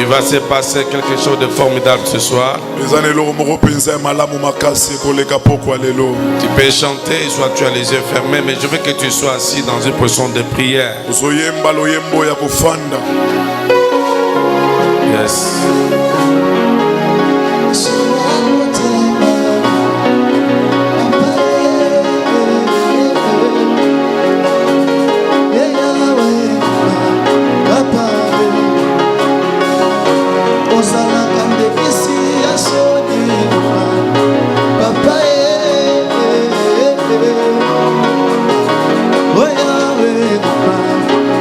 Il va se passer quelque chose de formidable ce soir. Tu peux chanter, soit tu as les yeux fermés, mais je veux que tu sois assis dans une position de prière. Yes.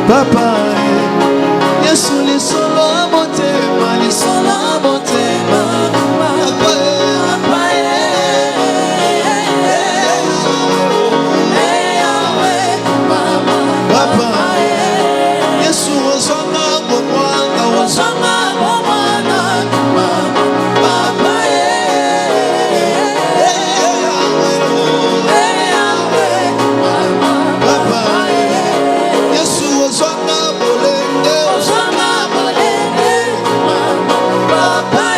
Papa, Yesu li solo motema, li solo motema. Papa, Papa, Yesu ozanga bomwana, ozanga bomwana. Papa, Papa, Yesu ozanga bolende, ozanga bolende. Papa,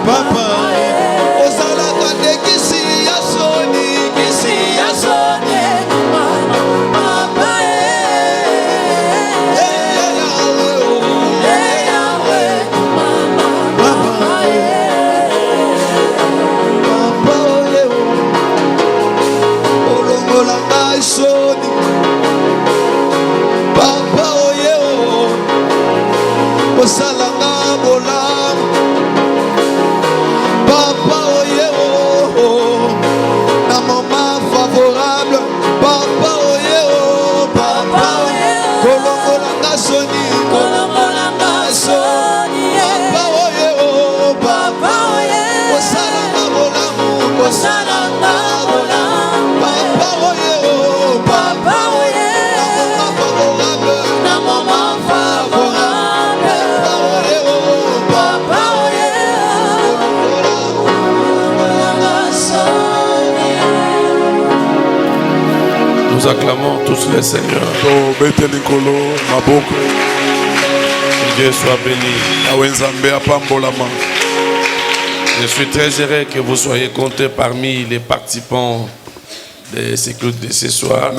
Papa, ozalaka te kisi ya soni, kisi ya soni. Papa, olongola ngai soni. Papa oye osala nga bolamu. Papa oye na moment favorable. Papa oye papa kolongola nga soni, kolongola nga soni. Papa oye papa oye osala nga bolamu, osala nga bolamu. Papa oye papa oye na moment favorable. Papa oye kolongola nga soni. Nous acclamons tous le Seigneur. Que Dieu soit béni. Je suis très heureux que vous soyez comptés parmi les participants de ce culte de ce soir.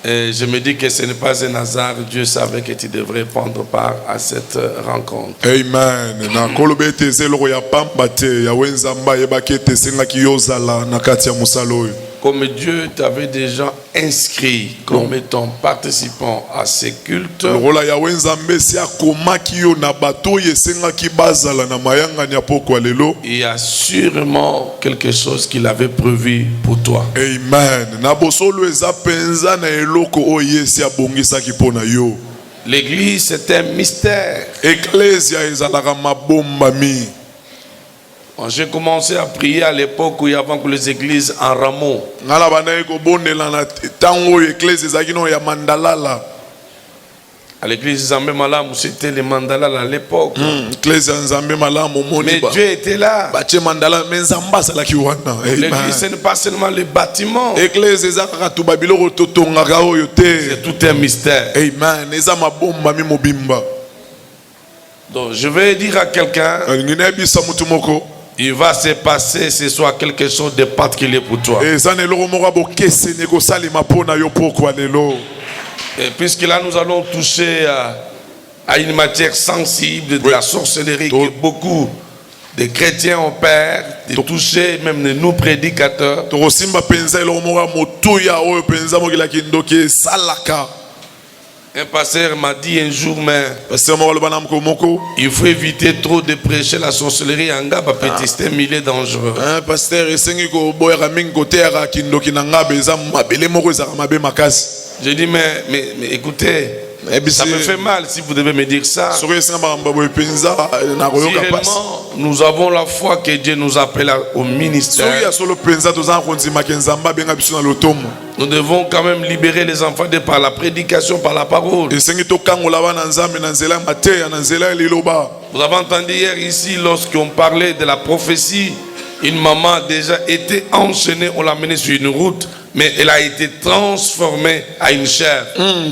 Et je me dis que ce n'est pas un hasard. Dieu savait que tu devrais prendre part à cette rencontre. Amen. Comme Dieu t'avait déjà inscrit comme étant participant à ces cultes, il y a sûrement quelque chose qu'il avait prévu pour toi. Amen. L'église, c'est un mystère. J'ai commencé à prier à l'époque où il y avait encore les églises en rameaux. À l'église Zambé Malam, c'était les mandalas à l'époque. Mais Dieu était là. L'église, ce n'est pas seulement les bâtiments. C'est tout un mystère. Donc je vais dire à quelqu'un, il va se passer ce soir quelque chose de particulier pour toi. Et puisque là nous allons toucher à une matière sensible de la sorcellerie que beaucoup de chrétiens ont peur de toucher, même de nous prédicateurs. Un pasteur m'a dit un jour, mais il faut éviter trop de prêcher la sorcellerie. En gars, c'est un milieu dangereux. J'ai dit, mais écoutez, ça me fait mal si vous devez me dire ça. Si réellement nous avons la foi que Dieu nous appelle au ministère, nous devons quand même libérer les enfants par la prédication, par la parole. Vous avez entendu hier ici, lorsqu'on parlait de la prophétie, Une maman a déjà été enchaînée, on l'a menée sur une route, mais elle a été transformée à une chèvre.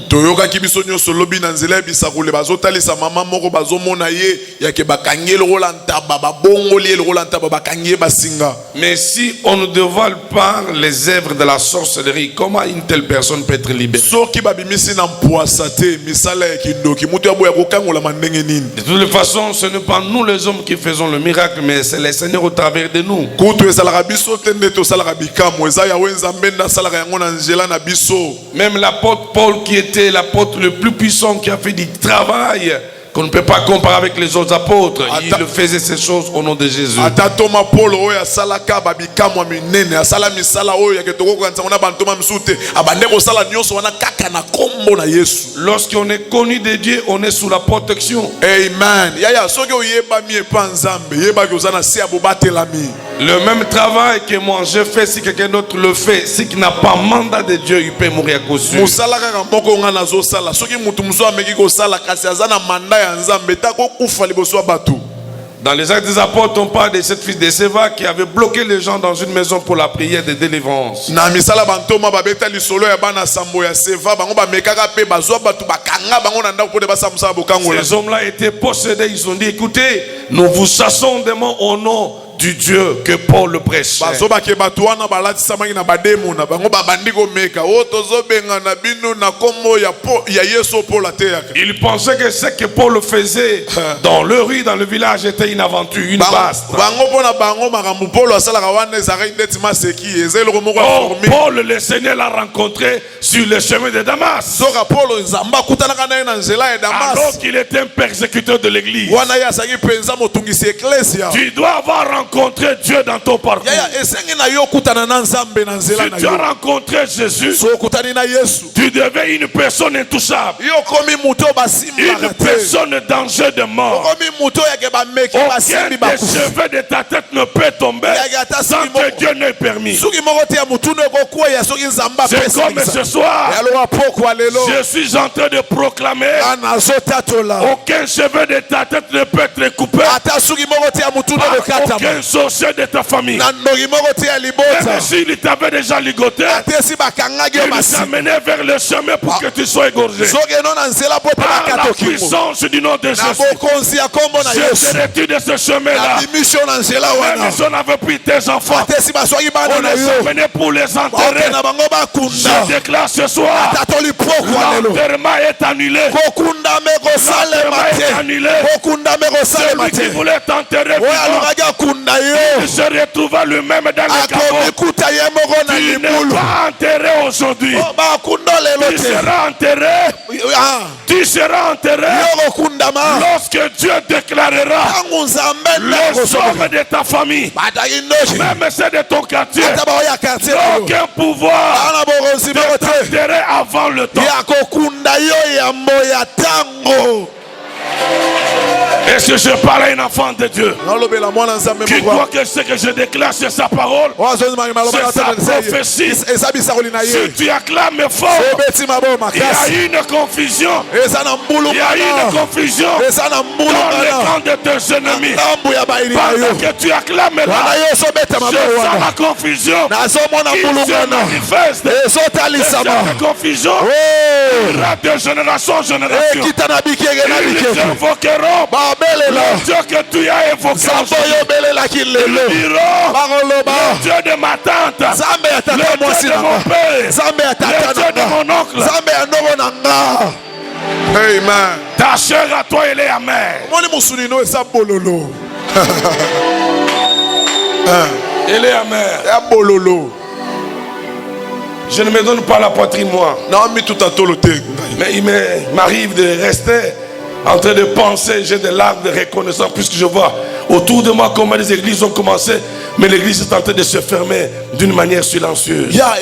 Toyoka kibiso nyoso lobi na nzela bisa kule bazotalisa mama moko bazomona ye yake bakangeli rolanta baba bongoli le rolanta baba kangie basinga. Mais si on ne dévoile pas les œuvres de la sorcellerie, comment une telle personne peut être libérée? Soki babimisi na mpoasa te misala ya kindoki mutu aboya kokangola mandenge nini. De toute façon, ce n'est pas nous les hommes qui faisons le miracle, mais c'est le Seigneur au travers de nous. Kutu esalaka biso te nde tosalaka bikamu eza ya wenza mbenda salaka yango na nzela na biso. Même l'apôtre Paul, qui était l'apôtre le plus puissant, qui a fait du travail qu'on ne peut pas comparer avec les autres apôtres, il faisait ces choses au nom de Jésus. Ata Thomas Paul oyo asalaka babikamu minene asala misala oyo yake toko kanza na bantoma msute abande ko sala nyonso wana kaka na kombo na Yesu. Lorsqu'on est connu de Dieu, on est sous la protection. Amen. Yaya soki oyeba mi epa nzambe yeba ko zana si abobatelami. Le même travail que moi je fais, si quelqu'un d'autre le fait, si qui n'a pas mandat de Dieu, il peut mourir à cause de musala kaka mboko nga nazo sala soki mutu muso ameki ko sala kasi azana manda ya nzambe ta ko kufa liboso batu. Dans les Actes des Apôtres, on parle de cette fille de Séva qui avait bloqué les gens dans une maison pour la prière de délivrance. Na misala bantoma babeta lisolo ya bana sambo ya Séva bango ba mekaka pe bazwa batu bakanga bango na ndako de basamusa bokangola. Ces hommes-là étaient possédés, ils ont dit écoutez, nous vous chassons démons au nom du Dieu que Paul le prêchait. Il pensait que ce que Paul faisait dans le rue, dans le village, était une aventure, une basse. Oh, Paul, le Seigneur l'a rencontré sur le chemin de Damas, alors qu'il était un persécuteur de l'église. Tu dois avoir rencontré Dieu dans ton parcours. Si tu as rencontré Jésus, tu deviens une personne intouchable, une personne en danger de mort. Aucun des cheveux de ta tête ne peut tomber sans que Dieu n'ait permis. C'est comme ce soir, je suis en train de proclamer, aucun cheveu de ta tête ne peut être coupé, aucun sorcier de ta famille. Même s'il t'avait déjà ligoté, il t'amenait vers le chemin pour que tu sois égorgé. Par la puissance du nom de Jésus, je serai-tu de ce chemin-là. Même si on avait pris tes enfants, on les a menés pour les enterrer. Je déclare ce soir, l'enterrement est annulé. L'enterrement est annulé. Celui qui voulait t'enterrer il se retrouva lui-même dans le caveau. Tu n'es pas enterré aujourd'hui. Tu seras enterré. Tu seras enterré lorsque Dieu déclarera les hommes de ta famille, même ceux de ton quartier, aucun pouvoir de t'enterrer avant le temps. Est-ce que je parle à un enfant de Dieu qui croit que ce que je déclare c'est sa parole, c'est sa prophétie? Si tu acclames fort, il y a une confusion. Il y a une confusion dans les camps de tes ennemis. Pendant que tu acclames là, je sens la confusion qui se manifeste. Et cette confusion ira de génération en génération. Ils invoqueront le Dieu que tu as évoqué. Ils diront le Dieu de ma tante, le Dieu de mon père, le Dieu de mon oncle. Amen. Ta chair à toi elle est amère. Elle est amère. Je ne me donne pas la poitrine moi. Mais il m'arrive de rester en train de penser, j'ai des larmes de reconnaissance puisque je vois autour de moi comment les églises ont commencé, mais l'église est en train de se fermer d'une manière silencieuse. Ça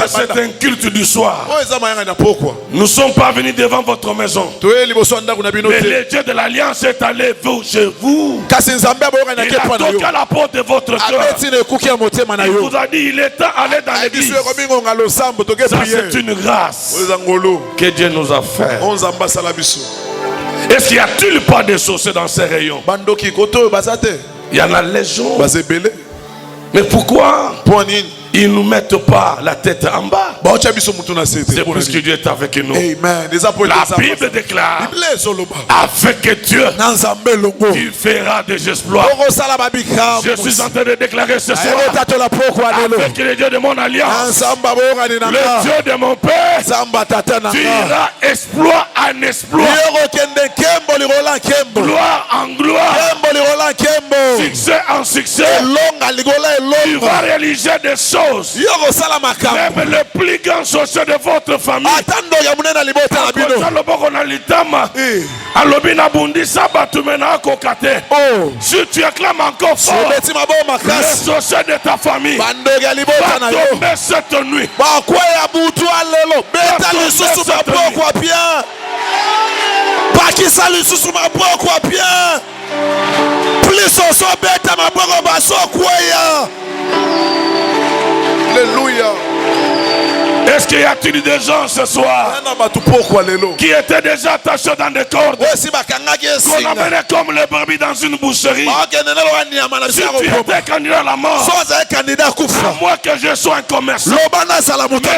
c'est un culte du soir. Nous ne sommes pas venus devant votre maison, mais le Dieu de l'Alliance est allé chez vous. Il a toqué à la porte de votre cœur. Il vous a dit il est temps d'aller dans l'église. Ça c'est une grâce que Dieu nous a fait. Est-ce qu'il n'y a-t-il pas de sorciers dans ces rayons? Il y en a légion. Mais pourquoi ils ne nous mettent pas la tête en bas? C'est parce que Dieu est avec nous. Amen. La Bible déclare, avec Dieu, tu feras des exploits. Je suis en train de déclarer ce soir, avec le Dieu de mon alliance, le Dieu de mon Père, tu iras exploit en exploit, gloire en gloire, succès en succès. Tu vas réaliser des choses. Même le plus grand sorcier de votre famille, si tu acclames encore fort, le sorcier de ta famille va tomber cette nuit. Alléluia. Est-ce qu'il y a-t-il des gens ce soir qui étaient déjà attachés dans des cordes, qu'on amenait comme les brebis dans une boucherie? Si tu étais candidat à la mort, à moins que je sois un commerçant, mais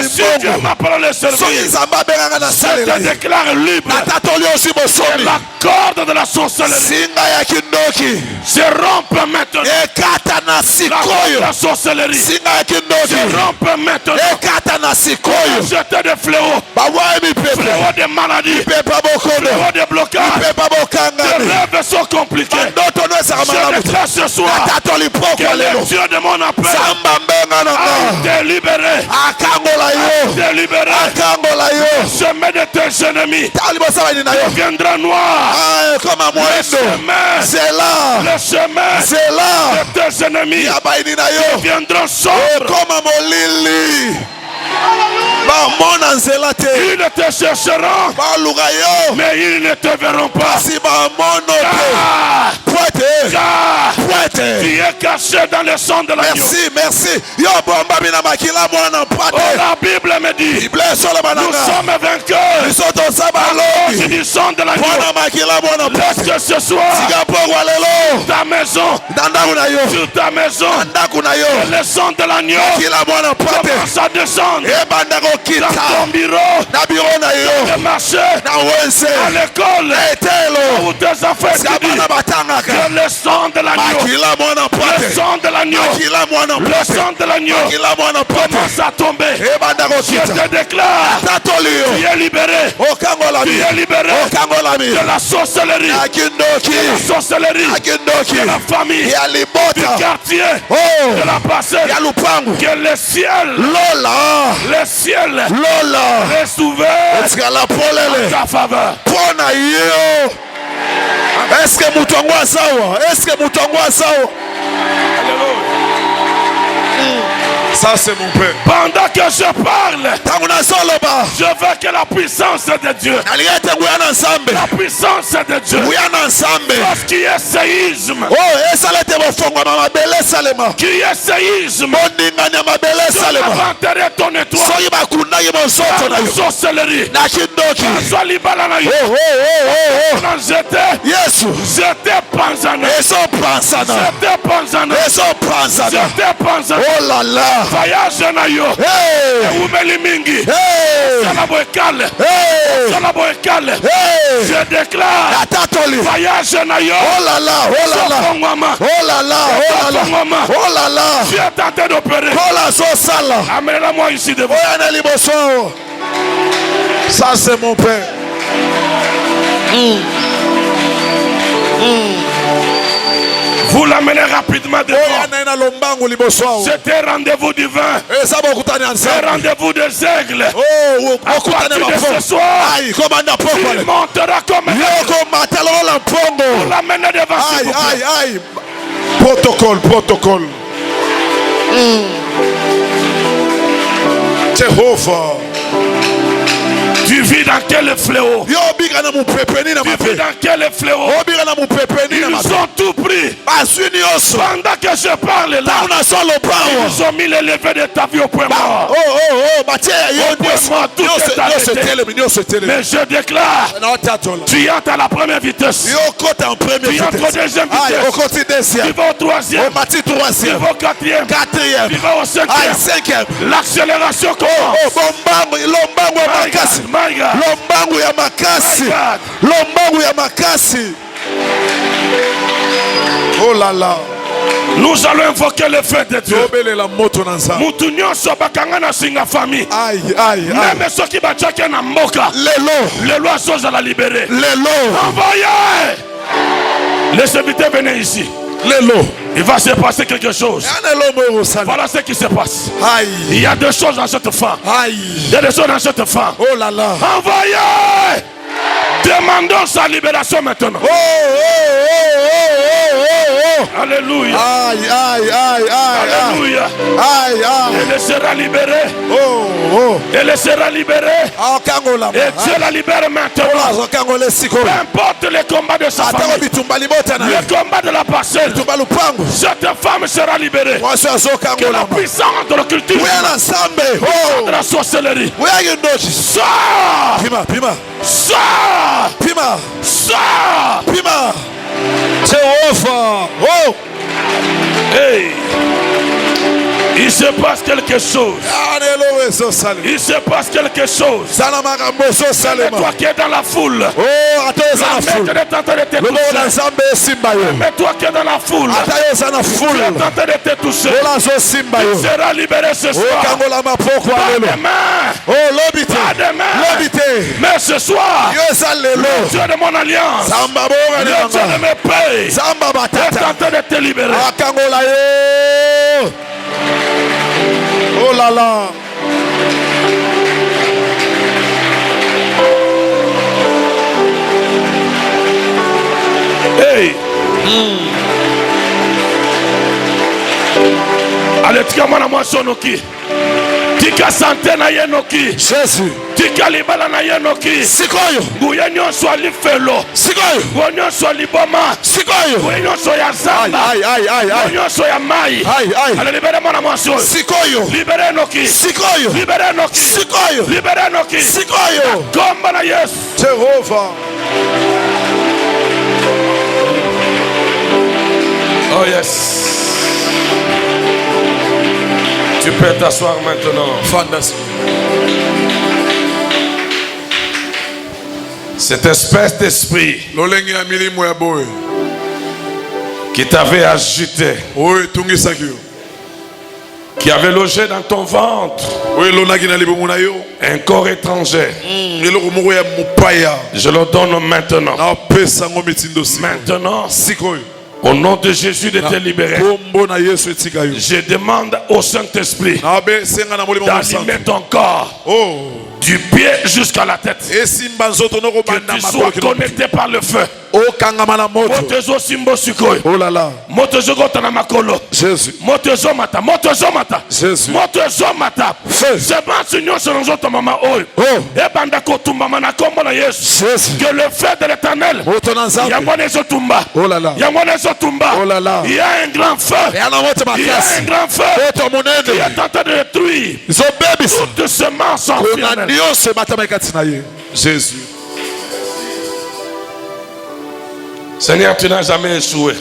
si Dieu m'appelle le service, je te déclare libre. Et la corde de la sorcellerie se rompe maintenant. La corde de la sorcellerie se rompe maintenant. Jeter des fléaux, fléaux de maladies, fléaux de blocages. Tes rêves sont compliqués. Je déclare ce soir que le Dieu de mon appel a délibéré, le chemin de tes ennemis deviendra noir. Le chemin de tes ennemis deviendra sombre. Ils ne te chercheront, mais ils ne te verront pas. Tu es caché dans le sang de l'agneau. Merci. Oh, la Bible me dit, nous sommes vainqueurs à cause du sang de l'agneau. Laisse que ce soit ta maison, sur ta maison, le sang de l'agneau commence à descendre dans ton bureau, dans le marché, à l'école, où tes affaires étudient. Que le sang de l'agneau, le sang de l'agneau, le sang de l'agneau commence à tomber. Je te déclare, tu es libéré. Tu es libéré de la sorcellerie, de la famille, du quartier, de la passée. Que le ciel reste ouvert en ta faveur. Est-ce que Moutongoa Sawa? Ça c'est mon père. Pendant que je parle, je veux que la puissance de Dieu, la puissance de Dieu, parce qu'il y a séisme, qu'il y a séisme, Dieu va enterrer ton étoile, par la sorcellerie, par Libala na yo, j'étais panzana, oh là là. voyage na yo, umeli mingi, salabo ekale, je déclare, voyage na yo, oh là là, tu es tenté d'opérer, amène-la-moi ici devant. Ça c'est mon père. Vous l'amenez rapidement devant. C'était rendez-vous du vin. C'est rendez-vous des aigles. À partir de ce soir, il montera comme un aigle. Vous l'amenez devant, s'il vous plaît. Protocole. Jehovah. Tu vis dans quel fléau? Tu vis dans quel fléau? Ils ont tout pris. Pendant que je parle là, ils ont mis les levées de ta vie au point mort. Tout est arrêté. Mais je déclare, tu entres à la première vitesse. Tu entres au deuxième vitesse. Tu vas au troisième. Tu vas au quatrième. Tu vas au cinquième. L'accélération commence. My God. Oh là là. Nous allons invoquer le feu de Dieu. Mutu nyonso bakanga na singa famille. Même ceux qui batchake na mboka. Lelo azoza la libérer. Envoyez. Les serviteurs venez ici. Il va se passer quelque chose. Voilà ce qui se passe. Il y a deux choses dans cette femme. Il y a des choses dans cette femme. Oh là là. Envoyez. Demandons sa libération maintenant. Alléluia. Alléluia. Elle sera libérée. Elle sera libérée. Et Dieu la libère maintenant. Peu importe les combats de sa famille, le combat de la parcelle, cette femme sera libérée. Que la puissance de l'occultisme, de la sorcellerie, sort. Hey. Il se passe quelque chose. Il se passe quelque chose. Mais toi qui es dans la foule, la maître est en train de te toucher. Mais toi qui es dans la foule, tu es en train de te toucher. Tu seras libéré ce soir. Pas demain. Pas demain. Mais ce soir, le Dieu de mon alliance, le Dieu de mes pays, est en train de te libérer. Oh là là. Hey. Allez, tika mwana mwasi onoki. Tika sante na ye noki. Jésus. Tika libala na ye noki. Sikoyo. Nguye nyonso ali felo. Sikoyo. Nguye nyonso ali boma. Sikoyo. Nguye nyonso ya zamba. Nguye nyonso ya mai. Allez, libere mwana mwasi oyo. Sikoyo. Libere noki. Sikoyo. Libere noki. Sikoyo. Libere noki. Sikoyo. Komba na Yesu. Jehova. Oh yes. Tu peux t'asseoir maintenant. Fantastique. Cette espèce d'esprit qui t'avait agité, qui avait logé dans ton ventre un corps étranger, je le donne maintenant. Maintenant, au nom de Jésus de te libérer. Je demande au Saint-Esprit d'allumer ton corps du pied jusqu'à la tête. Que tu sois connecté par le feu. Oh là là. Jésus. Que le feu de l'Éternel. Oh là là. Oh là là. Il y a un grand feu. Il y a un grand feu qui est en train de détruire toutes semences infernales. Jésus. Seigneur, tu n'as jamais échoué.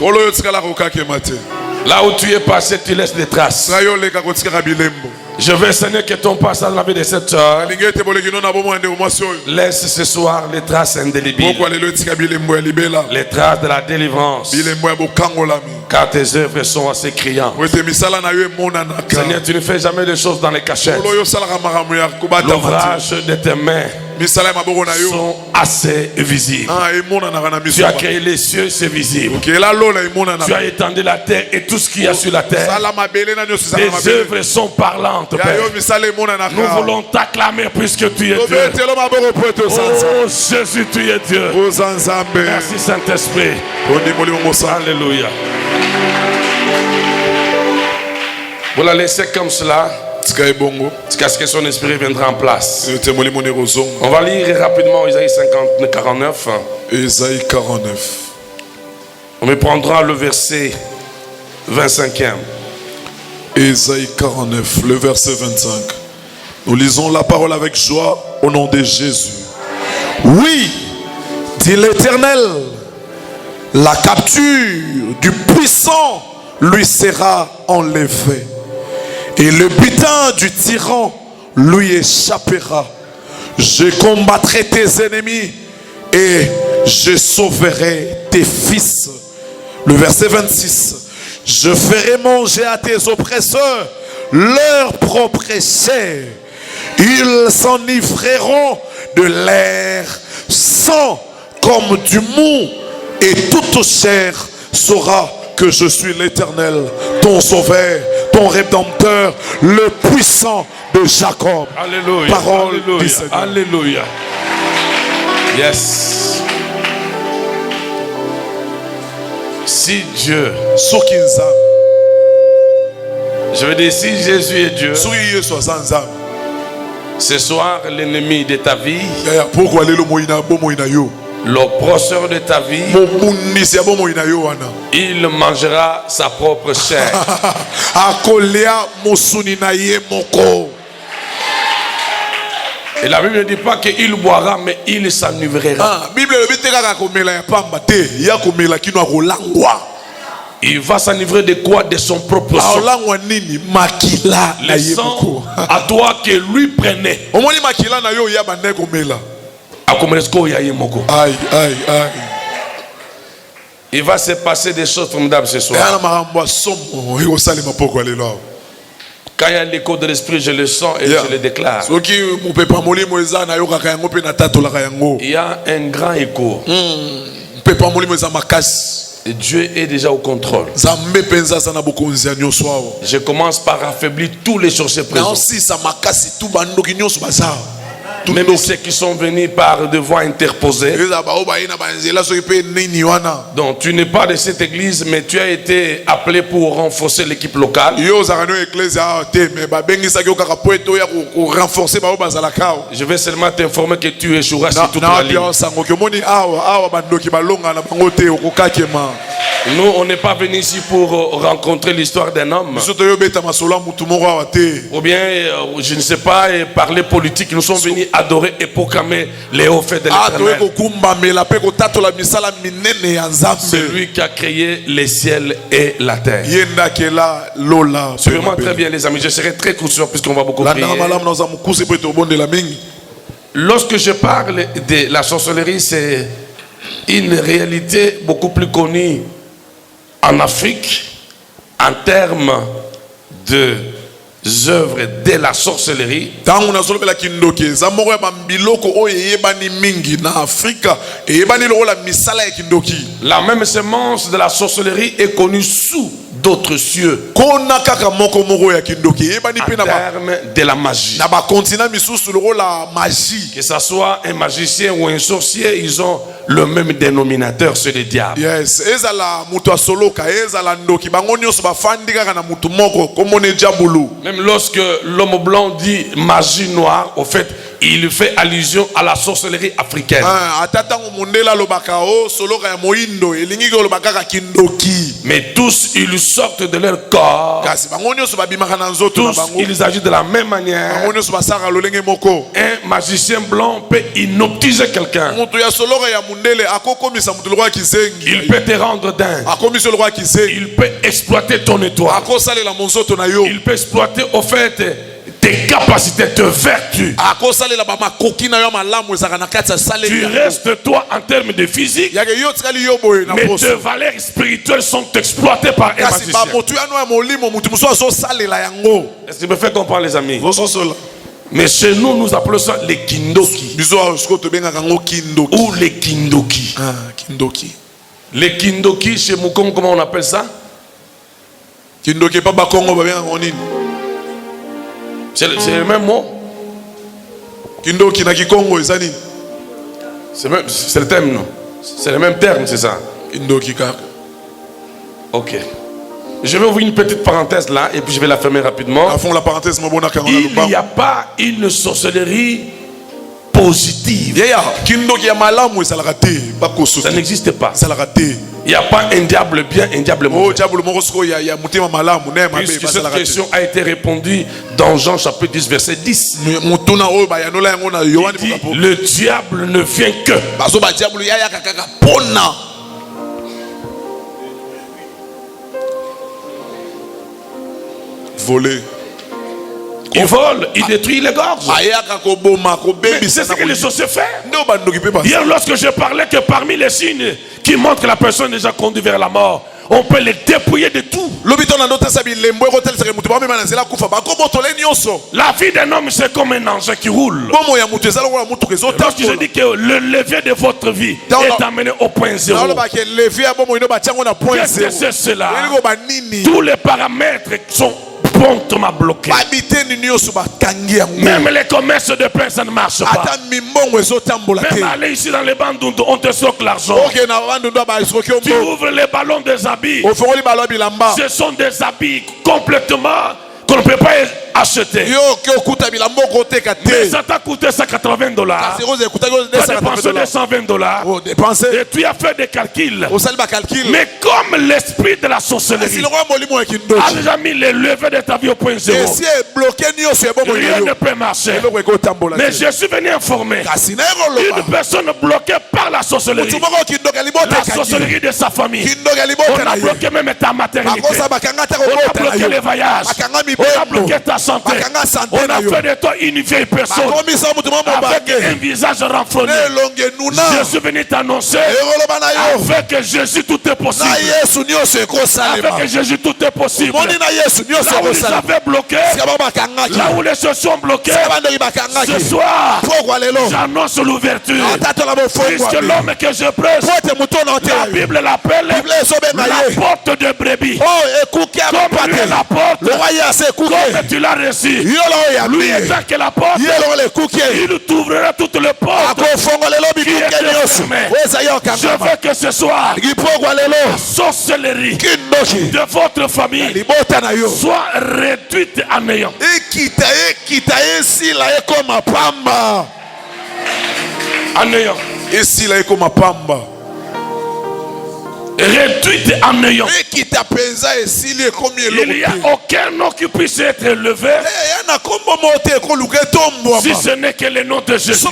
Là où tu es passé, tu laisses des traces. Je veux, Seigneur, que ton passage dans la vie de cette soeur laisse ce soir les traces indélébiles, les traces de la délivrance, car tes œuvres sont assez criantes. Seigneur, tu ne fais jamais de choses dans les cachettes. L'ouvrage de tes mains sont assez visibles. Tu as créé les cieux, c'est visible. Tu as étendu la terre et tout ce qu'il y a sur la terre. Tes œuvres sont parlantes, Père. Nous voulons t'acclamer puisque tu es Dieu. Oh Jésus, tu es Dieu. Merci Saint-Esprit. Alléluia. Vous la laissez comme cela. Jusqu'à ce que son esprit viendra en place. On va lire rapidement Isaïe 49. Isaïe 49. On me prendra le verset 25e. Isaïe 49, le verset 25. Nous lisons la parole avec joie au nom de Jésus. Oui, dit l'Éternel, la capture du puissant lui sera enlevée, et le butin du tyran lui échappera. Je combattrai tes ennemis et je sauverai tes fils. Le verset 26. Je ferai manger à tes oppresseurs leur propre chair. Ils s'enivreront de l'air sang comme du mou, et toute chair saura que je suis l'Éternel, ton sauveur, ton rédempteur, le puissant de Jacob. Alléluia. Parole Alléluia. du Seigneur. Alléluia. Yes. Si Dieu, je veux dire, si Jésus est Dieu, ce soir l'ennemi de ta vie, l'oppresseur de ta vie, il mangera sa propre chair. Et la Bible ne dit pas qu'il boira, mais il s'enivrera. Il va s'enivrer de quoi? De son propre sang. Le sang à toi que lui prenait. Il va se passer des choses formidables ce soir. Quand il y a l'écho de l'esprit, je le sens et je le déclare. Il y a un grand écho. Et Dieu est déjà au contrôle. Je commence par affaiblir tous les sorciers présents. Même ceux qui sont venus par des voies interposées. Donc tu n'es pas de cette église, mais tu as été appelé pour renforcer l'équipe locale. Je vais seulement t'informer que tu échoueras sur toute la ligne. Nous, on n'est pas venu ici pour rencontrer l'histoire d'un homme. Ou bien, je ne sais pas, parler politique. Nous sommes venus adorer et proclamer les hauts faits de l'Éternel. Celui qui a créé les ciels et la terre. Suivez-moi très bien, les amis. Je serai très conscient puisqu'on va beaucoup prier. Lorsque je parle de la sorcellerie, c'est une réalité beaucoup plus connue en Afrique en termes de œuvres de la sorcellerie. La même semence de la sorcellerie est connue sous d'autres cieux en termes de la magie. Que ce soit un magicien ou un sorcier, ils ont le même dénominateur, c'est le diable. Yes. Même lorsque l'homme blanc dit magie noire, au fait, il fait allusion à la sorcellerie africaine. Mais tous, ils sortent de leur corps. Tous, ils agissent de la même manière. Un magicien blanc peut hypnotiser quelqu'un. Il peut te rendre dingue. Il peut exploiter ton étoile. Il peut exploiter au fait tes capacités, tes vertus. Tu restes toi en termes de physique, mais tes valeurs spirituelles sont exploitées par un magicien. Est-ce que tu me fais comprendre, les amis? Mais chez nous, nous appelons ça les kindoki. Ou les kindoki. Les kindoki, chez Moukom, comment on appelle ça? Kindoki, pas Bakongo, c'est le même mot. Kindoki na Kikongo, Ezani. C'est le terme, non? C'est le même terme, c'est ça? Kindoki, ok. Je vais ouvrir une petite parenthèse là et puis je vais la fermer rapidement. Il n'y a pas une sorcellerie positive. Ça n'existe pas. Il n'y a pas un diable bien, un diable mauvais. Puisque cette question a été répondue dans Jean chapitre 10 verset 10. Il dit, le diable ne vient que voler. Il vole, il détruit les gorges. Mais c'est ce que les sorciers font. Hier, lorsque je parlais que parmi les signes qui montrent que la personne est déjà conduite vers la mort, on peut les dépouiller de tout. La vie d'un homme, c'est comme un engin qui roule. Lorsque je dis que le levier de votre vie est amené au point zéro, qu'est-ce que c'est cela? Tous les paramètres sont promptement bloqués. Même les commerces de pain, ça ne marche pas. Même aller ici dans les bandes, on te soque l'argent. Tu ouvres les ballons des habits. Ce sont des habits complètement qu'on ne peut pas acheter. Mais ça t'a coûté $180. Tu as dépensé $220. Et tu as fait des calculs. Mais comme l'esprit de la sorcellerie a déjà mis les levées de ta vie au point zéro, rien ne peut marcher. Mais je suis venu informer une personne bloquée par la sorcellerie. La sorcellerie de sa famille. On a bloqué même ta maternité. On a bloqué les voyages. On a bloqué ta santé. On a fait de toi une vieille personne avec un visage renfrogné. Je suis venu t'annoncer avec Jésus tout est possible. Avec Jésus tout est possible. Là où ils avaient bloqué, là où les choses sont bloquées, ce soir j'annonce l'ouverture. Puisque l'homme que je prêche, la Bible l'appelle la porte de brebis. Comme lui est la porte, comme tu l'as reçu, lui étant que la porte, il t'ouvrira toutes les portes qui étaient fermées. Je veux que ce soir, la sorcellerie de votre famille soit réduite à néant. À néant. Réduite en néant. Il n'y a aucun nom qui puisse être élevé si ce n'est que le nom de Jésus.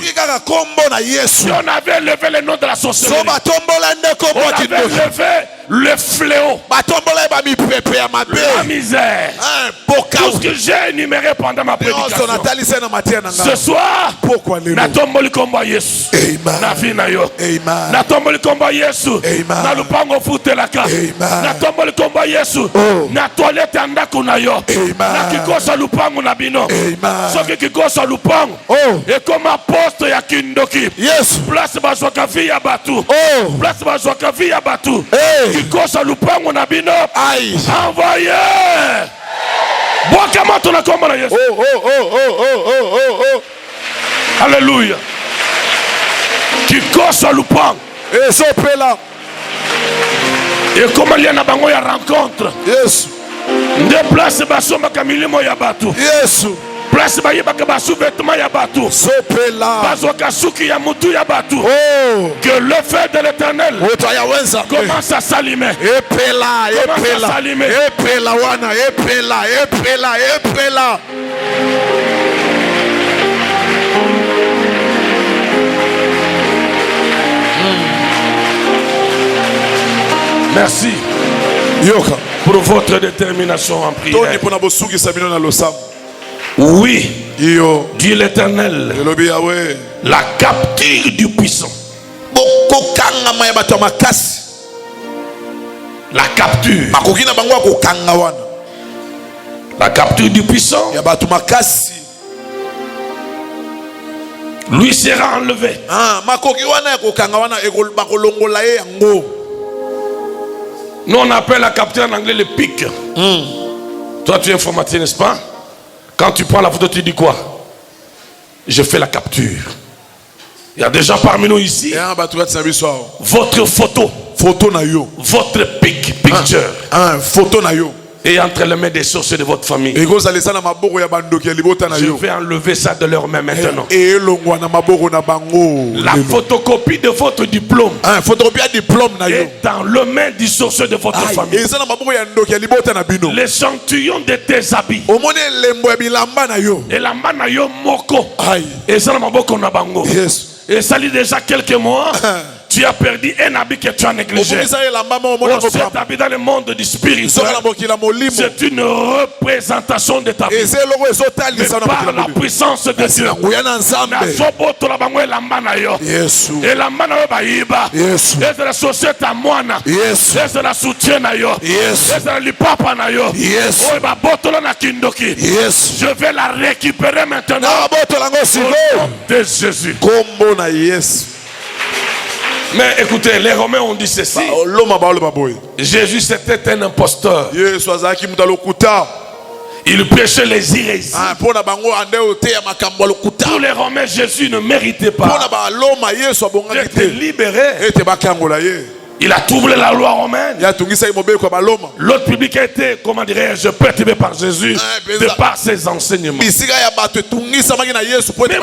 Si on avait levé le nom de la sorcellerie, on avait levé le fléau, la misère, tout ce que j'ai énuméré pendant ma prédication. Ce soir, natomboli komba Yesu na vie na yo, natomboli komba Yesu na lupango futelaka, natomboli komba Yesu na toilette andako na yo, na kikosa lupango na bino. Soki kikosa lupango et comme apostle ya kindoki, place bazwaka vie ya batu, place bazwaka vie ya batu. Kikosa lupango na bino envoyé. Boka moto na komba na Yesu. Alléluia. Kikosa lupango esopela. Et comment il y a na bango ya rencontre. Nde place basomba kamilimo ya batu. Place bayebaka basu vêtements ya batu. Bazwaka suki ya mutu ya batu. Que le feu de l'Éternel commence à s'allumer. Merci pour votre détermination en prière. Oui, dit l'Éternel, la capture du puissant. La capture. La capture du puissant. Lui sera enlevé. Nous on appelle la capture en anglais le pic. Toi tu es informatique, n'est-ce pas? Quand tu prends la photo, tu dis quoi? Je fais la capture. Il y a des gens parmi nous ici. Votre photo photo na yo. Votre picture. Photo na yo. Et entre les mains des sorciers de votre famille. Je vais enlever ça de leurs mains maintenant. La La photocopie de votre diplôme est dans le main du sorcier de votre famille. L'échantillon de tes habits. Et la main yo moko. Et ça et ça dit déjà quelques mois. Tu as perdu un habit que tu as négligé. Cet habit dans le monde du spirituel, c'est une représentation de ta vie. Mais par la puissance de Dieu, et la mana baïba, et c'est la société à moi, et c'est la soutien na yo, et c'est la lipapa na yo, je vais la récupérer maintenant au nom de Jésus. Mais écoutez, les Romains ont dit ceci. Jésus c'était un imposteur. Il prêchait les hérésies. Pour les Romains, Jésus ne méritait pas d'être libéré. Il a troublé la loi romaine. L'autre public a été, comment dirais-je, perturbé par Jésus de par ses enseignements. Mais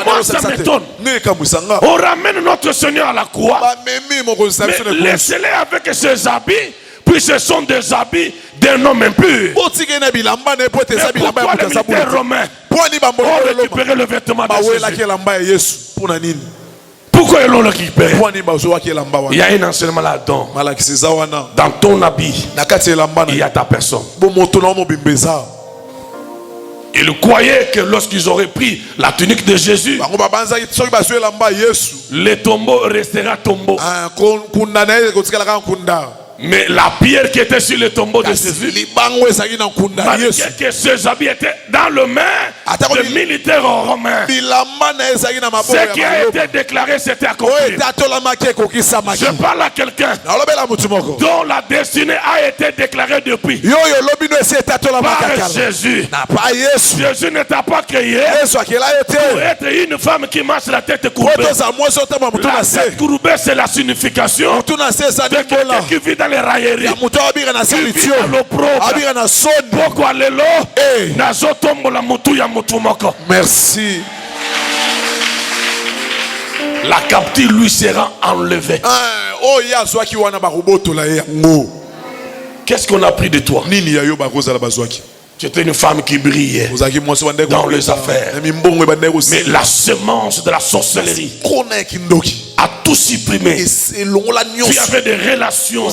moi, ça m'étonne. On ramène notre Seigneur à la croix. Mais laissez-les avec ses habits. Puis ce sont des habits d'un homme impur. Mais pourquoi les militaires romains ont récupéré le vêtement de Jésus? Pourquoi ils l'ont récupéré? Il y a un enseignement là-dedans. Dans ton habit, il y a ta personne. Ils croyaient que lorsqu'ils auraient pris la tunique de Jésus, le tombeau restera tombeau. Mais la pierre qui était sur le tombeau de Jésus, que ces habits étaient dans le main des militaires romains, ce qui a été déclaré, c'était accompli. Je parle à quelqu'un dont la destinée a été déclarée depuis par Jésus. Jésus ne t'a pas créé pour être une femme qui marche la tête courbée. La tête courbée, c'est la signification de quelqu'un qui vit dans les railleries, qui vit dans l'opprobre. Pourquoi lelo nazotombo la mutu ya mutu moko. Merci. La captive lui sera enlevée. Qu'est-ce qu'on a pris de toi? Tu étais une femme qui brillait dans les affaires. Mais la semence de la sorcellerie a tout supprimé. Tu avais des relations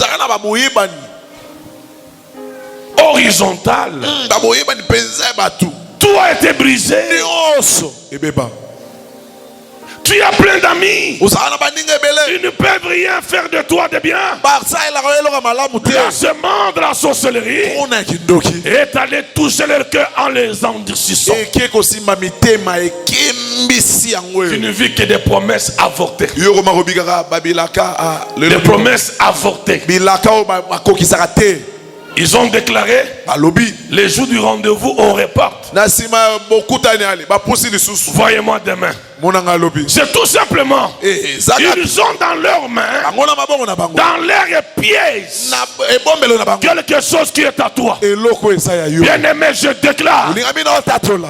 horizontales. Tout a été brisé. Tu as plein d'amis. Ils ne peuvent rien faire de toi de bien. La semence de la sorcellerie est allée toucher leur cœur en les endurcissant. Tu ne vis que des promesses avortées. Des promesses avortées. Ils ont déclaré les jours du rendez-vous, on reporte. Voyez-moi demain. C'est tout simplement, ils ont dans leurs mains, dans leurs pièces, quelque chose qui est à toi. Bien-aimé, je déclare,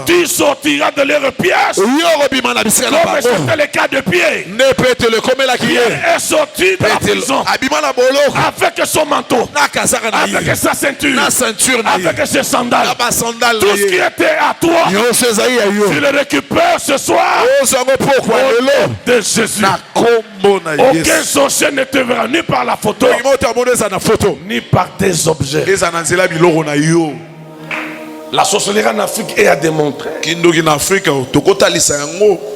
tu sortiras de leurs pièces comme c'était le cas de Pierre. Pierre est sorti de la prison avec son manteau, avec sa ceinture, avec ses sandales. Tout ce qui était à toi, tu le récupères ce soir. Au nom de Jésus. Aucun sorcier ne te verra ni par la photo, ni par des objets. La sorcellerie en Afrique est à démontrer.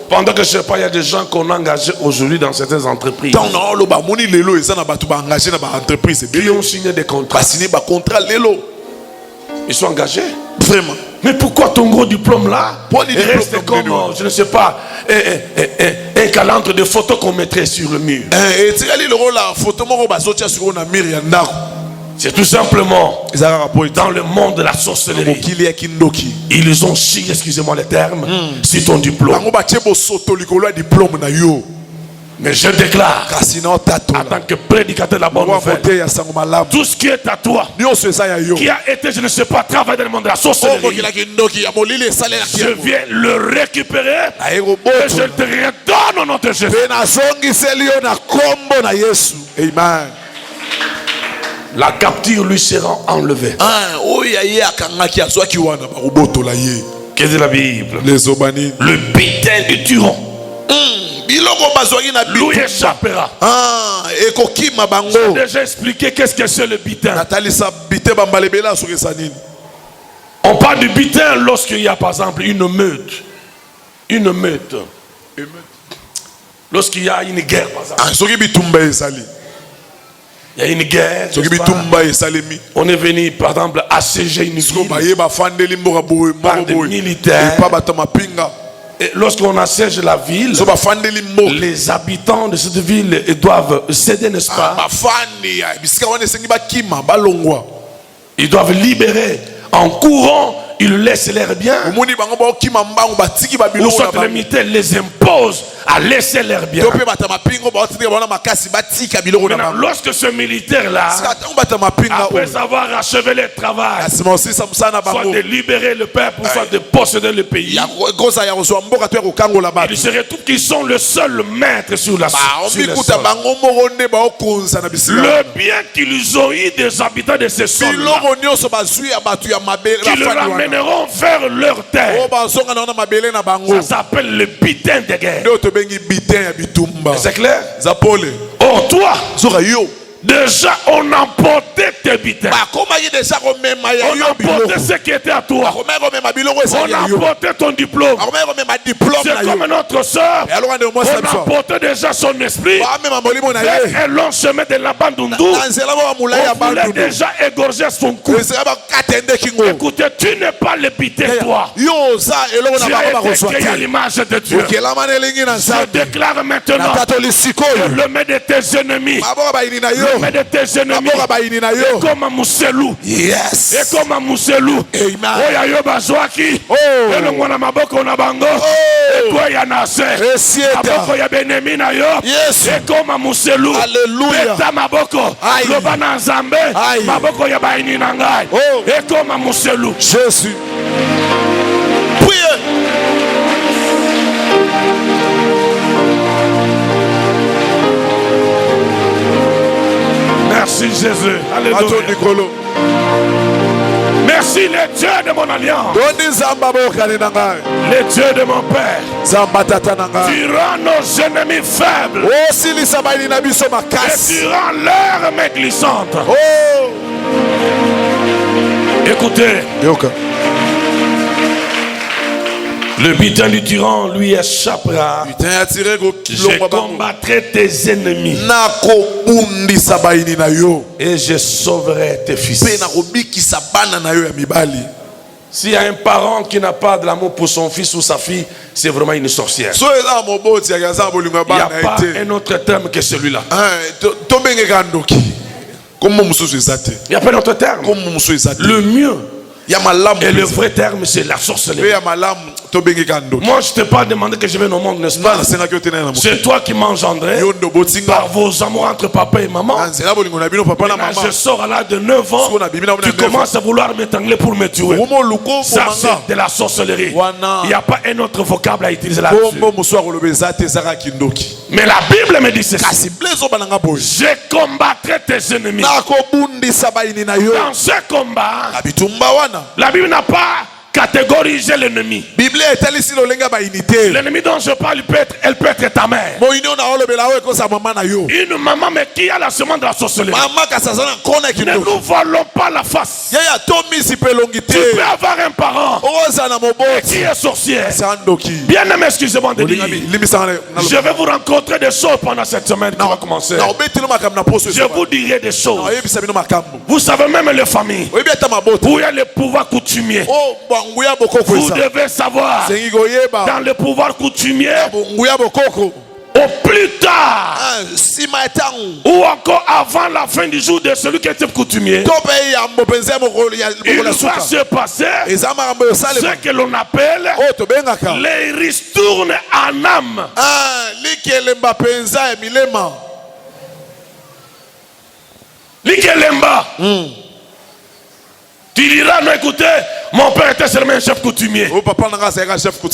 Pendant que je sais pas, il y a des gens qu'on a engagés aujourd'hui dans certaines entreprises. Qui ont signé des contrats. Ils sont engagés. Vraiment. Mais pourquoi ton gros diplôme là reste comme, je ne sais pas, un calendrier de photos qu'on mettrait sur le mur? C'est tout simplement dans le monde de la sorcellerie. Ils ont chié, excusez-moi le terme, sur ton diplôme. Mais je déclare, en tant que prédicateur de la bonne nouvelle, tout ce qui est à toi, qui a été, je ne sais pas, travaillé dans le monde de la sorcellerie, je viens le récupérer et je te redonne au nom de Jésus. Amen. La capture lui sera enlevée. Qu'est-ce que la Bible? Le butin du tyran lui échappera. J'ai déjà expliqué qu'est-ce que c'est le butin. On parle du butin lorsqu'il y a par exemple une meute. Une meute. Lorsqu'il y a une guerre par exemple. Il y a une guerre. On est venu par exemple assiéger une ville par des militaires. Et lorsqu'on assiège la ville, les habitants de cette ville doivent céder, n'est-ce pas? Ils doivent libérer en courant. Ils laissent leurs biens. Ou soit les militaires les imposent à laisser leurs biens. Maintenant, lorsque ce militaire-là, après avoir achevé le travail, soit de libérer le peuple, soit de posséder le pays, il se retrouve qu'ils sont le seul maître sur la sur le sol. Le bien qu'ils ont eu des habitants de ce sol-là, qui le ramèneront vers leur terre. Ça s'appelle le butin de guerre. C'est clair? Oh, toi, déjà on emportait tes butins. On emportait ce qui était à toi. On emportait ton diplôme. C'est comme notre soeur. On emportait déjà son esprit. Et l'on chemin de la Bandundu. On voulait déjà égorger son cou. Écoutez, tu n'es pas le butin, toi. Tu as été créé à l'image de Dieu. Je déclare maintenant que le maître de tes ennemis, le maître de tes ennemis, et comme un mousselou, Yes. et comme un mousselou, oya yo bazwaki, et le mwana maboko na bango, et toi ya nase, maboko ya benemi na yo, et comme un mousselou, beta maboko, loba na nzambe, maboko ya baini na ngai, et comme un mousselou. Jésus. Merci Jésus. Alléluia. Merci le Dieu de mon alliance. Le Dieu de mon Père. Tu rends nos ennemis faibles. Et tu rends leur main glissante. Écoutez. Le butin du tyran lui échappera. Je combattrai tes ennemis. Et je sauverai tes fils. S'il y a un parent qui n'a pas de l'amour pour son fils ou sa fille, c'est vraiment une sorcière. Il n'y a pas un autre terme que celui-là. Il n'y a pas un autre terme. Le mieux et le vrai terme, c'est la sorcellerie. Moi, je ne t'ai pas demandé que je vienne au monde, n'est-ce pas? C'est toi qui m'as engendré par vos amours entre papa et maman. Maintenant, je sors à l'âge de 9 ans. Tu commences à vouloir m'étrangler pour me tuer. Ça, c'est de la sorcellerie. Il n'y a pas un autre vocable à utiliser là-dessus. Mais la Bible me dit ceci. Je combattrai tes ennemis. Dans ce combat, la Bible n'a pas catégoriser l'ennemi. L'ennemi dont je parle, elle peut être ta mère. Une maman mais qui a la semence de la sorcellerie. Ne nous volons pas la face. Tu peux avoir un parent qui est sorcier. Bien aimé, excusez-moi de dire. Je vais vous rencontrer des choses pendant cette semaine qui va commencer. Je vous dirai des choses. Vous savez même les familles où il y a le pouvoir coutumier. Vous devez savoir, dans le pouvoir coutumier, au plus tard, ou encore avant la fin du jour de celui qui était coutumier, il va se passer ce que l'on appelle les ristournes en âme. Likelemba. Tu diras, non, écoutez, mon père était seulement un chef coutumier.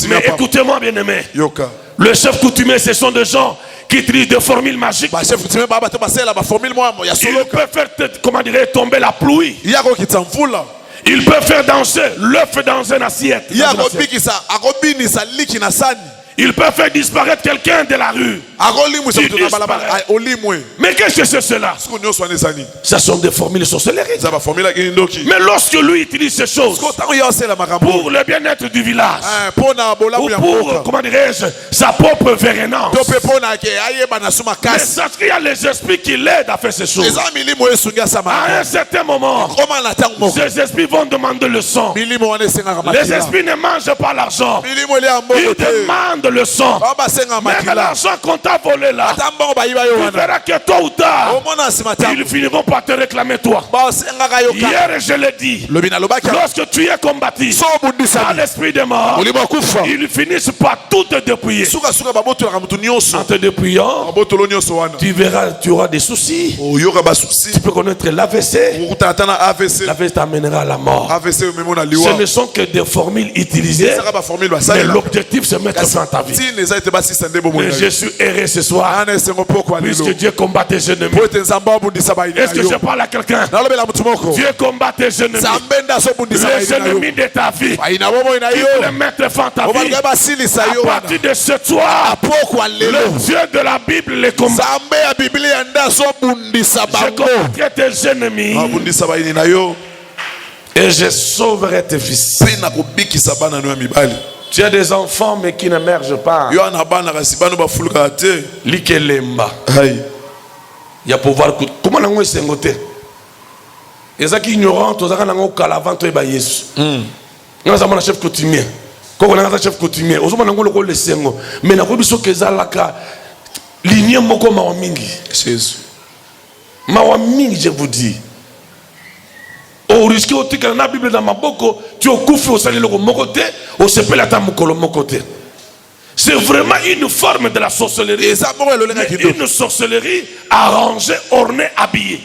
Mais écoutez-moi, bien-aimé. Le chef coutumier, ce sont des gens qui utilisent des formules magiques. Ils peuvent faire, comment dirais, tomber la pluie. Ils peuvent faire danser l'œuf dans une assiette. Ils peuvent faire disparaître quelqu'un de la rue. Mais qu'est-ce que c'est cela? Ce sont des formules sorcelleries. Mais lorsque lui utilise ces choses pour le bien-être du village, ou pour, comment dirais-je, sa propre vérénance, mais sache qu'il y a les esprits qui l'aident à faire ces choses. À un certain moment, ces esprits vont demander le sang. Les esprits ne mangent pas l'argent. Ils demandent le sang. Même l'argent qu'on t'a volé là, tu verras que tôt ou tard, ils finiront par te réclamer toi. Hier je l'ai dit, lorsque tu es combattu à l'esprit de mort, ils finissent par tout te dépouiller. En te dépouillant, tu verras, tu auras des soucis. Tu peux connaître l'AVC. L'AVC t'amènera à la mort. Ce ne sont que des formules utilisées, mais l'objectif c'est mettre fin à ta vie. Mais je suis erré ce soir, puisque Dieu combat tes ennemis. Est-ce que je parle à quelqu'un? Dieu combat tes ennemis. Les ennemis de ta vie, ils veulent mettre fin à ta vie. À partir de ce soir, le Dieu de la Bible les combat. Je combattrai tes ennemis et je sauverai tes fils. Tu as des enfants mais qui n'émergent pas. Likelemba. Il y a pouvoir. Comment on est sengoté? Les gens qui ignorant, tous les gens qui ont calavant, ils ont Jésus. Nous avons un chef coutumier. Quand on a un chef coutumier, on a un rôle de sengo. Mais nous avons que Zalaka lignée moko mawamingi. Jésus. Mawamingi, je vous dis. Au risque de que la Bible dans ma boko, tu as coupé au salut le mokoté, au sepel à ta mokolo mokoté. C'est vraiment une forme de la sorcellerie. Une sorcellerie arrangée, ornée, habillée.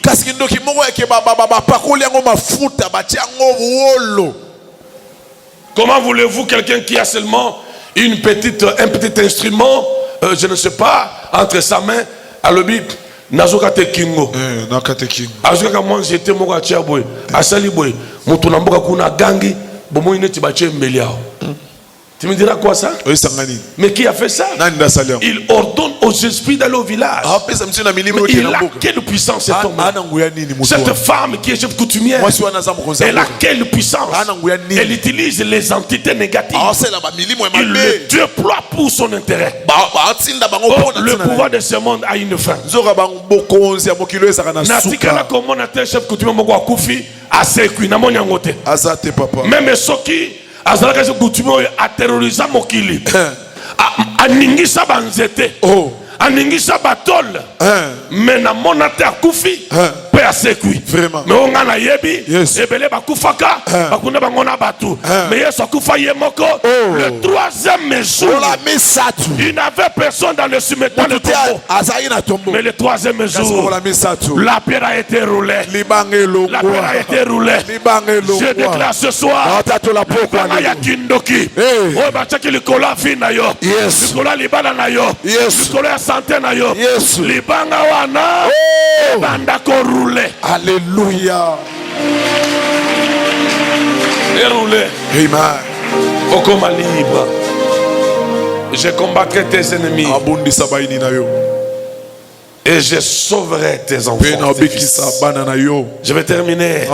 Comment voulez-vous quelqu'un qui a seulement un petit instrument, je ne sais pas, entre sa main, à l'obit? Nazoka te kingo. Azoka moi j'étais moka tiaboy. Asali boy. Mutu na mboka kuna gangi, bomo ineti bache mbeliao. Tu me diras quoi ça? Mais qui a fait ça? Il ordonne aux esprits d'aller au village. Mais il a quelle puissance cet homme? Cette femme qui est chef coutumière, elle a quelle puissance? Elle utilise les entités négatives. Il le déploie pour son intérêt. Le pouvoir de ce monde a une fin. Natikala comme on a un chef coutumier moko akufi asekui na monyangote. Même soki azalaka se coutumier a terrorisé mokili. Aningisa banzete. Aningisa batol. Mais na monate akufi. Mais on a yebi, ebele bakufaka, bakuna bangona batu. Mais yesu akufa yemoko. Le troisième jour, il n'avait personne dans le cimetière de tombeau. Mais le troisième jour, la pierre a été roulée. La pierre a été roulée. Je déclare ce soir, Kamaya Kindoki, oh bachaki likola vina yo, likola libana na yo, likola santé na yo, libanga wana, banda koru. Alléluia. Déroulé. Amen. Au combat libre. Je combattrai tes ennemis. Et je sauverai tes enfants. Tes fils. Je vais terminer.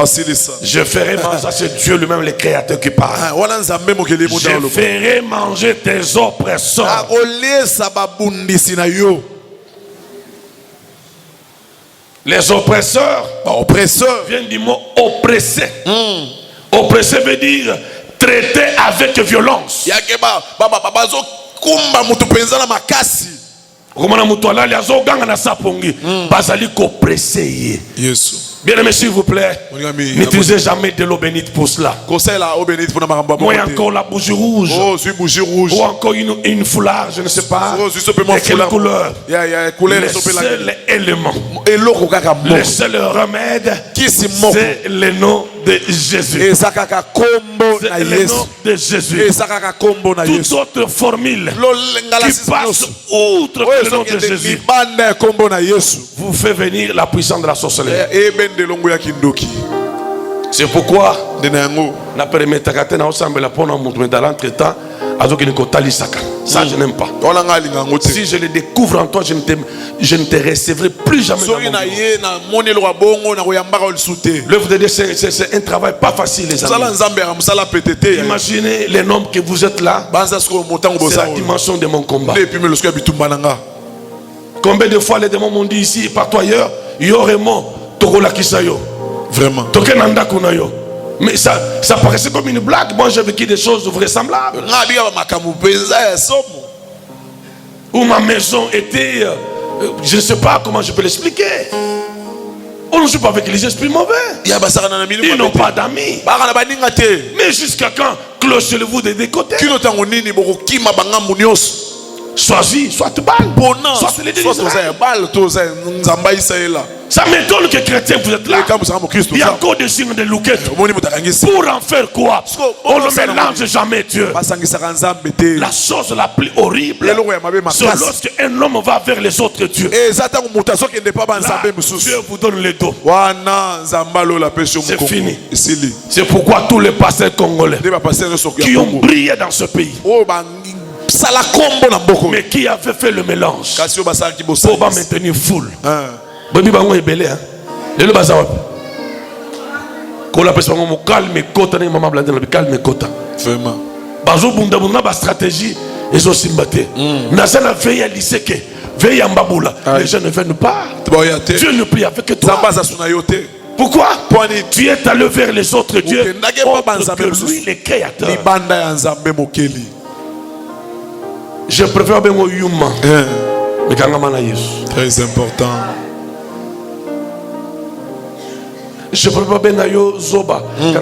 Je ferai manger, c'est Dieu lui-même, le créateur qui parle. Je ferai manger tes oppresseurs. Les oppresseurs, viennent du mot oppressé. Oppressé veut dire traiter avec violence. Komana mutoala li azoganga na sapongi. Bazali ko presser. Yesu. Bien aimé, s'il vous plaît, n'utilisez jamais de l'eau bénite pour cela. Moi, encore la bougie rouge. Ou encore une foulard, je ne sais pas. De quelle couleur. Le seul élément. Le seul remède, c'est le nom de Jésus. C'est le nom de Jésus. Toute autre formule qui passe outre le nom de Jésus vous fait venir la puissance de la sorcellerie. C'est pourquoi na permettre na ensemble la pona mutu dans l'entretemps azoki ni kotalisaka. Ça je n'aime pas. Si je le découvre en toi, je ne te recevrai plus jamais dans mon vie. L'œuvre de Dieu, c'est un travail pas facile, les amis. Imaginez les nombres que vous êtes là. C'est la dimension de mon combat. Combien de fois les démons m'ont dit ici, partout ailleurs, Yoremo, Tokola Kisayo. Vraiment. Tokenanda Kunayo. Mais ça paraissait comme une blague. Moi j'ai vécu des choses vraisemblables. Où ma maison était, je ne sais pas comment je peux l'expliquer. On ne joue pas avec les esprits mauvais. Ils n'ont pas d'amis. Mais jusqu'à quand clochez-le-vous des deux côtés. Choisis, soit tu balles, soit tu les dis. Ça m'étonne que chrétien vous êtes là. Il y a encore des signes de louquettes. Pour en faire quoi? On ne mélange jamais Dieu. La chose la plus horrible, c'est lorsque un homme va vers les autres dieux. Là, Dieu vous donne le dos. C'est fini. C'est pourquoi tous les pasteurs congolais qui ont brillé dans ce pays, mais qui avaient fait le mélange pour maintenir foule. Baby bango ebele hein. Lelo bazawa. Ko la personne mo calme kota na mama blande na calme kota. Vraiment. Bazo bunda bunda ba stratégie ezo simbate. Na sana veille à lycée veille à mbabula. Les gens ne viennent pas. Dieu ne prie avec toi. Pourquoi? Tu es allé vers les autres dieux. Que lui le créateur. Je préfère bien yuma. Mais quand on a très important. Je ne peux pas bien zoba quand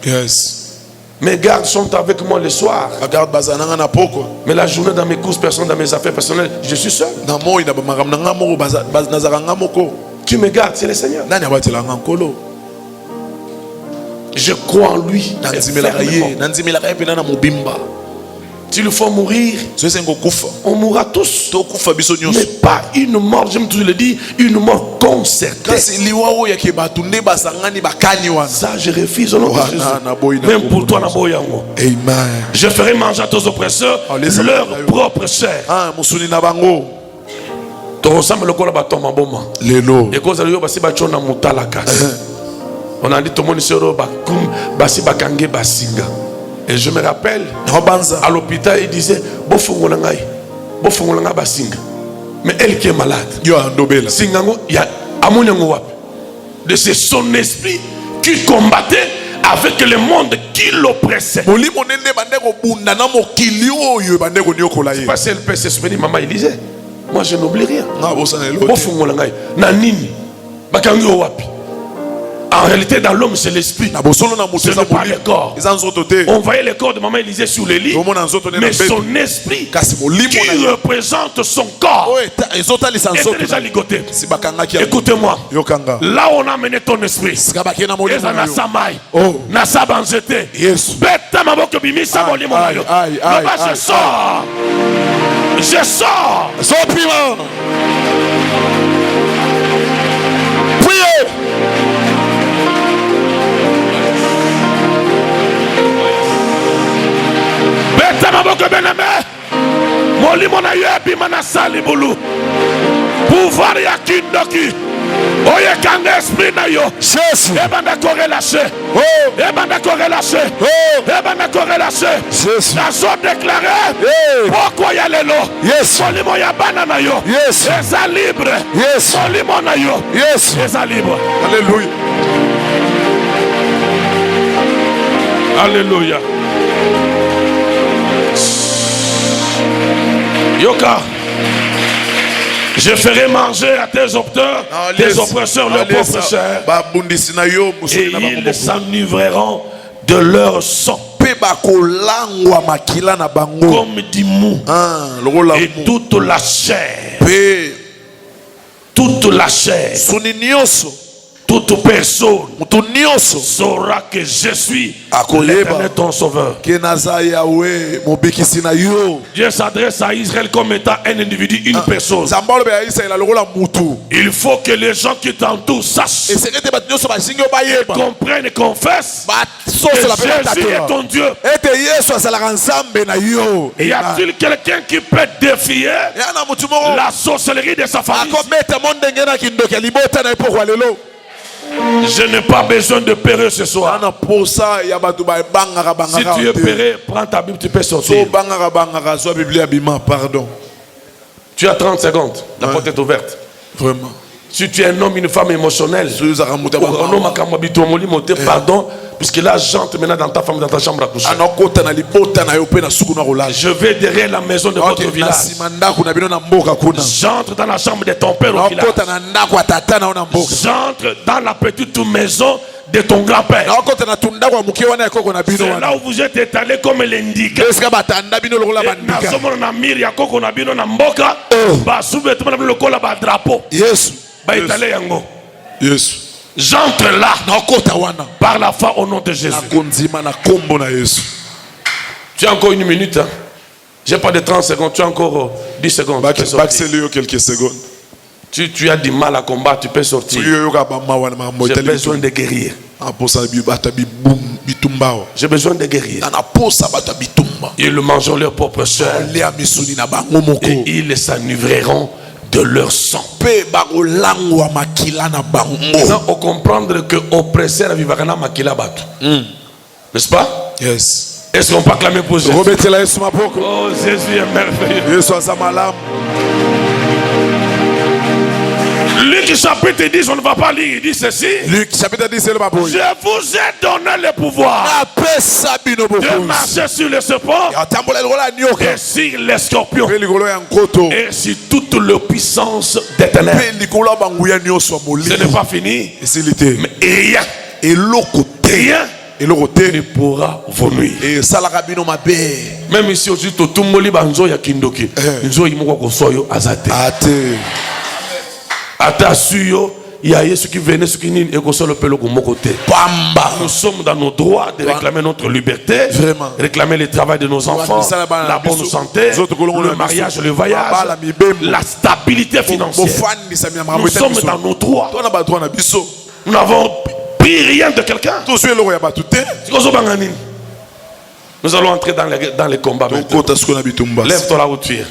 Yes. Mes gardes sont avec moi le soir. Mais la journée dans mes courses personnelles, dans mes affaires personnelles, je suis seul. Tu me gardes, c'est le Seigneur. Je crois en lui. S'il faut mourir, on mourra tous. Mais pas une mort, j'aime toujours le dire, une mort concertée. Ça, je refuse au nom de Jésus. Même pour toi, Amen. Je ferai manger à tes oppresseurs leur propre chair. On a dit tout le monde basinga. Et je me rappelle, à l'hôpital, il disait, mais elle qui est malade, c'est son esprit qui combattait avec le monde qui l'oppressait. C'est pas si elle peut s'exprimer, maman, il disait, moi je n'oublie rien. En réalité, dans l'homme, c'est l'esprit. Ce n'est pas le corps. On voyait le corps de maman Élisée sur les lits. Mais son esprit, qui représente son corps, est déjà ligoté. Écoutez-moi. Là où on a amené ton esprit, je sors. Je sors. Priez. Molimo na yebi manasali bulu. Pouvoir ya kindoki. Oye kanga esprit na yo. Jésus. Ebanda ko relâcher. Oh. Ebanda ko relâcher. Oh. Ebanda ko relâcher. Jésus. La zone déclarée. Pourquoi ya lelo? Yes. Molimo ya bana na yo. Yes. Eza libre. Yes. Molimo na yo. Yes. Eza libre. Alléluia. Alléluia. Yoka. Je ferai manger à tes opteurs, tes oppresseurs, leurs propres chairs. Et ils s'enivreront de leur sang. Comme du mou. Et toute la chair. Toute la chair. Toute personne saura que je suis l'Éternel ton sauveur. Dieu s'adresse à Israël comme étant un individu, une personne. Il faut que les gens qui t'entourent sachent, comprennent et confessent que Jésus est ton Dieu. Y a-t-il quelqu'un qui peut défier la sorcellerie de sa famille? Je n'ai pas besoin de périr ce soir. Si tu es péré, prends ta Bible, tu peux sortir. Tu as 30 secondes, la porte est ouverte. Vraiment. Si tu es un homme, une femme émotionnelle, pardon, puisque là j'entre maintenant dans ta femme, dans ta chambre à coucher. Je vais derrière la maison de votre village. J'entre dans la chambre de ton père au village. J'entre dans la petite maison de ton grand-père. C'est là où vous êtes étalé comme l'indiqué. J'entre là par la foi au nom de Jésus. Tu as encore une minute. Hein? J'ai pas de 30 secondes. Tu as encore 10 secondes. Quelques secondes. Tu as du mal à combattre, tu peux sortir. J'ai besoin de guerriers. J'ai besoin de guerriers. Ils mangeront leur propre chair. Et ils s'enivreront de leur sang. Maintenant, on comprendre que oppresseur vivra na makila batu. N'est-ce pas? Yes. Est-ce qu'on peut acclamer pour Jésus? Oh, Jésus est merveilleux. Luc chapitre 10, on ne va pas lire, il dit ceci. Luc chapitre 10, c'est le je vous ai donné le pouvoir de marcher sur les serpents et sur les scorpions et sur toute la puissance des ténèbres. Ce n'est pas fini. Mais rien ne pourra vous nuire. Même ici aussi, tout le monde est kindoki. Attention, il y a ceux qui venaient, ceux qui n'y et qu'on soit le pelo comme côté. Nous sommes dans nos droits de réclamer notre liberté, réclamer le travail de nos enfants, la bonne santé, le mariage, le voyage, la stabilité financière. Nous sommes dans nos droits. Nous n'avons pris rien de quelqu'un. Nous allons entrer dans les combats. Lève-toi là où tu es.